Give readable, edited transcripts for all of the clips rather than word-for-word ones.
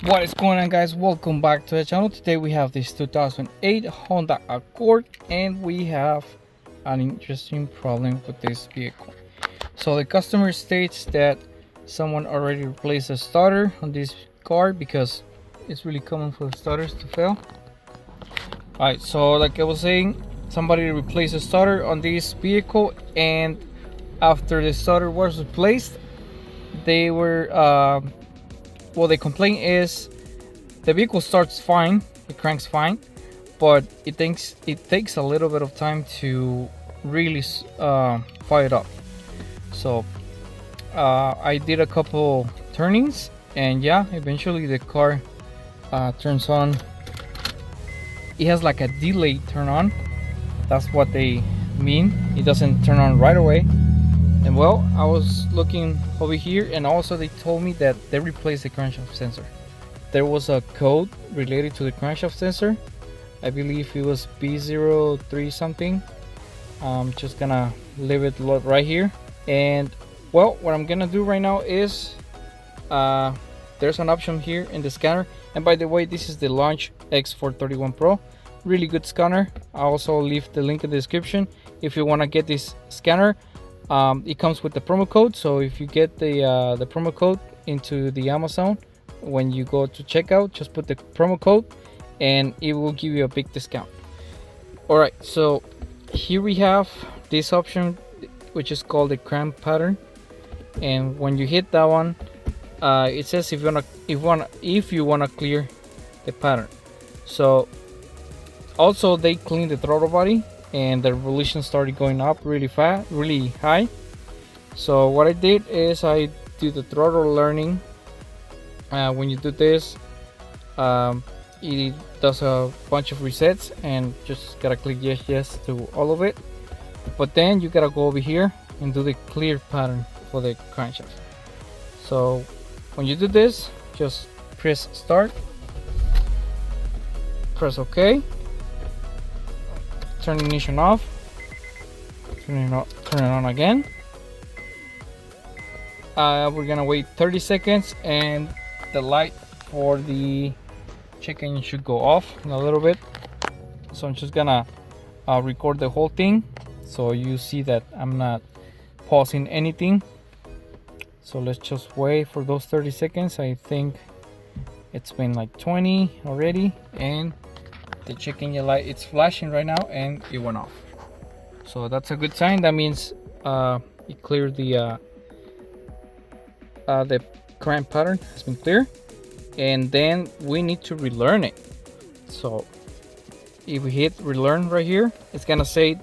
What is going on, guys? Welcome back to the channel. Today we have this 2008 Honda Accord and we have an interesting problem with this vehicle. So the customer states that someone already replaced the starter on this car because it's really common for the starters to fail. Alright, so like I was saying, somebody replaced the starter on this vehicle, and after the starter was replaced, they were well, the complaint is the vehicle starts fine, it cranks fine, but it takes a little bit of time to really fire it up. So I did a couple turnings, and yeah, eventually the car turns on. It has like a delayed turn on. That's what they mean. It doesn't turn on right away. And well, I was looking over here, and also they told me that they replaced the crankshaft sensor. There was a code related to the crankshaft sensor. I believe it was B03 something. I'm just gonna leave it right here. And well, what I'm gonna do right now is there's an option here in the scanner. And by the way, this is the Launch X431pro. Really good scanner. I'll also leave the link in the description if you want to get this scanner. It comes with the promo code, so if you get the promo code into the Amazon, when you go to checkout, just put the promo code and it will give you a big discount. All right, so here we have this option, which is called the crank pattern, and when you hit that one, it says if you wanna clear the pattern. So also they clean the throttle body, and the revolution started going up really fast, really high. So what I did is I do the throttle learning. When you do this, it does a bunch of resets, and just gotta click yes to all of it. But then you gotta go over here and do the clear pattern for the crankshaft. So when you do this, just press start, press OK, turn ignition off, turn it on again. We're gonna wait 30 seconds, and the light for the check engine should go off in a little bit. So I'm just gonna record the whole thing so you see that I'm not pausing anything. So let's just wait for those 30 seconds. I think it's been like 20 already, and the check engine light, it's flashing right now, and it went off. So that's a good sign. That means it cleared the crank pattern has been clear. And then we need to relearn it. So if we hit relearn right here, it's gonna say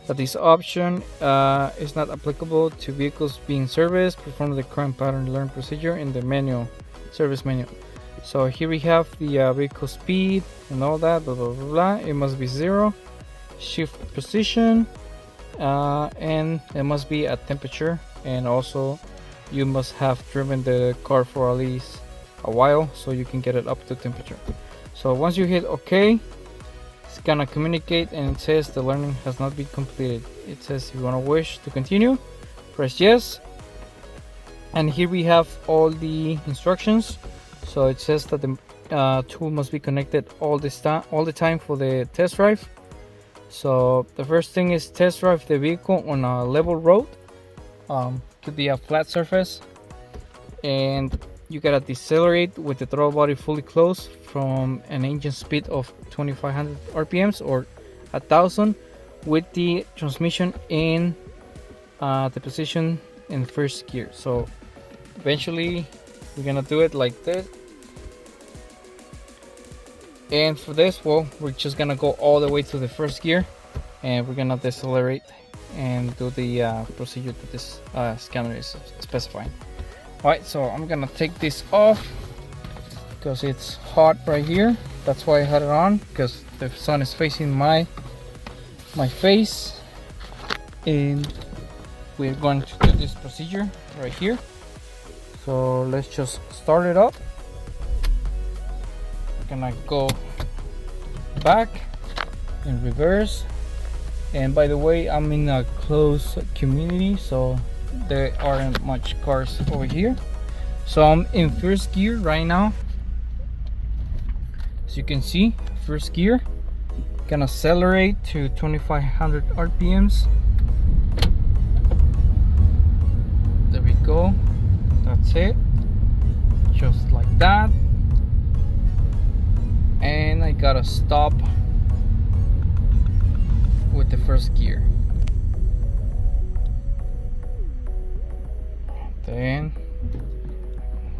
that this option is not applicable to vehicles being serviced. Perform the crank pattern learn procedure in the service menu. So here we have the vehicle speed and all that, blah blah blah blah. It must be 0, shift position, and it must be at temperature, and also you must have driven the car for at least a while so you can get it up to temperature. So once you hit OK, it's gonna communicate, and it says the learning has not been completed. It says if you want to wish to continue, press yes. And here we have all the instructions. So it says that the tool must be connected all the time for the test drive. So the first thing is test drive the vehicle on a level road. Could be a flat surface, and you gotta decelerate with the throttle body fully closed from an engine speed of 2500 RPMs or 1000, with the transmission in the position in first gear. So eventually we're gonna do it like this. And for this, well, we're just gonna go all the way to the first gear, and we're gonna decelerate and do the procedure that this scanner is specifying. Alright, so I'm gonna take this off because it's hot right here. That's why I had it on, because the sun is facing my face, and we're going to do this procedure right here. So let's just start it up. We're gonna go back in reverse, and by the way, I'm in a closed community, so there aren't much cars over here. So I'm in first gear right now, As you can see, first gear, gonna accelerate to 2500 RPMs. There we go. That's it. Just like that. And I gotta stop with the first gear. Then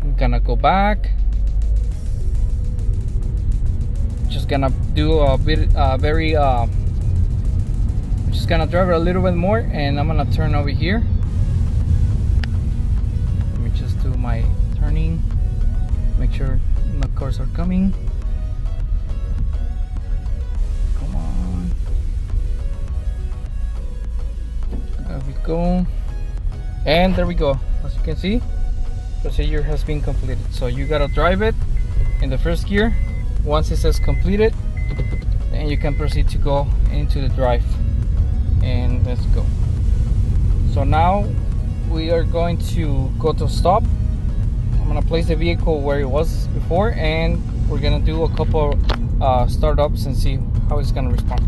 I'm gonna go back. Just gonna do a bit just gonna drive it a little bit more, and I'm gonna turn over here. Let me just do my turning, make sure no cars are coming. Come on, there we go. And there we go. As you can see, procedure has been completed. So you gotta drive it in the first gear. Once it says completed, then you can proceed to go into the drive. And let's go. So now we are going to go to stop. I'm gonna place the vehicle where it was before, and we're gonna do a couple startups and see how it's gonna respond.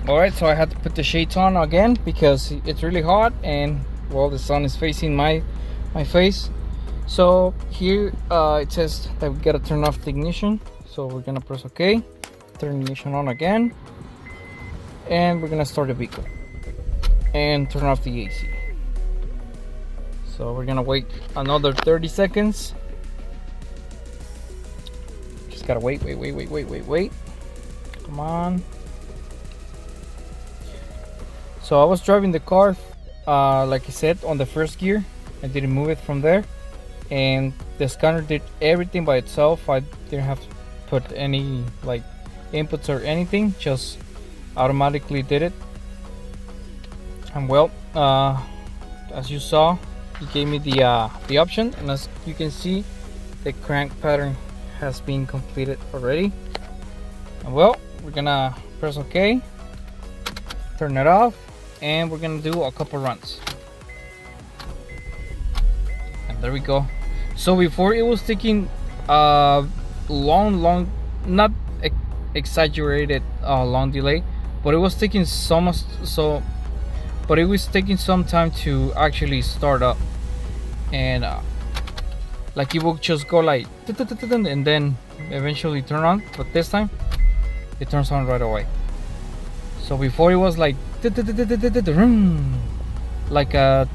All right, so I had to put the shades on again because it's really hot, and well, the sun is facing my face. So here it says that we gotta turn off the ignition. So we're gonna press OK, turn the ignition on again, and we're gonna start the vehicle and turn off the AC. So we're gonna wait another 30 seconds. Just gotta wait. Come on. So I was driving the car, like I said, on the first gear. I didn't move it from there, and the scanner did everything by itself. I didn't have to put any like inputs or anything, just automatically did it. And well, as you saw, it gave me the option, and as you can see, the crank pattern has been completed already. And well, we're gonna press OK, turn it off, and we're gonna do a couple runs. And there we go. So before it was taking long, not exaggerated long delay, but it was taking but it was taking some time to actually start up, and like it will just go like and then eventually turn on, but this time it turns on right away. So before it was like like a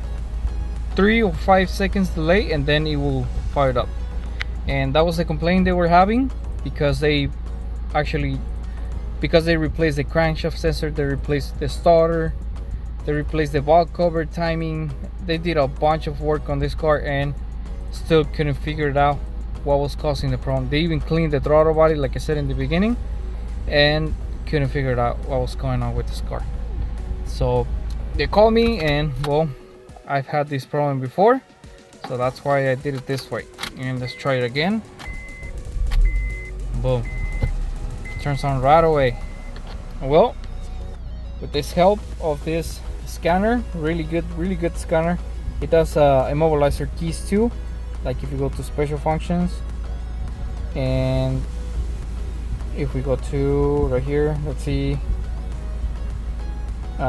3 or 5 seconds delay, and then it will fire it up. And that was the complaint they were having, because they replaced the crankshaft sensor, they replaced the starter, they replaced the valve cover, timing. They did a bunch of work on this car and still couldn't figure it out what was causing the problem. They even cleaned the throttle body, like I said in the beginning, and couldn't figure it out what was going on with this car. So they called me, and well, I've had this problem before, so that's why I did it this way. And let's try it again. Boom, turns on right away. Well, with this help of this scanner, really good scanner. It does immobilizer keys too, like if you go to special functions, and if we go to right here, let's see,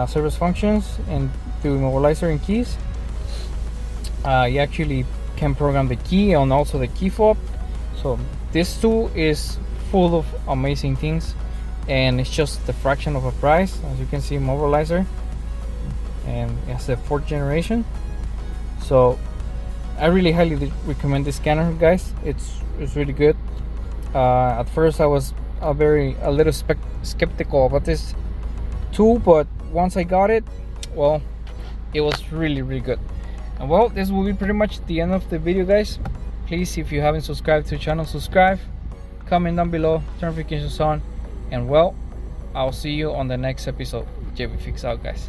service functions, and do immobilizer and keys, you actually can program the key and also the key fob. So this tool is full of amazing things, and it's just the fraction of a price. As you can see, immobilizer, and it's the 4th generation. So I really highly recommend this scanner, guys. It's really good. At first I was a little skeptical about this tool, but once I got it, well, it was really good. And well, this will be pretty much the end of the video, guys. Please, if you haven't subscribed to the channel, subscribe, comment down below, turn notifications on, and well, I'll see you on the next episode. JB Fix out, guys.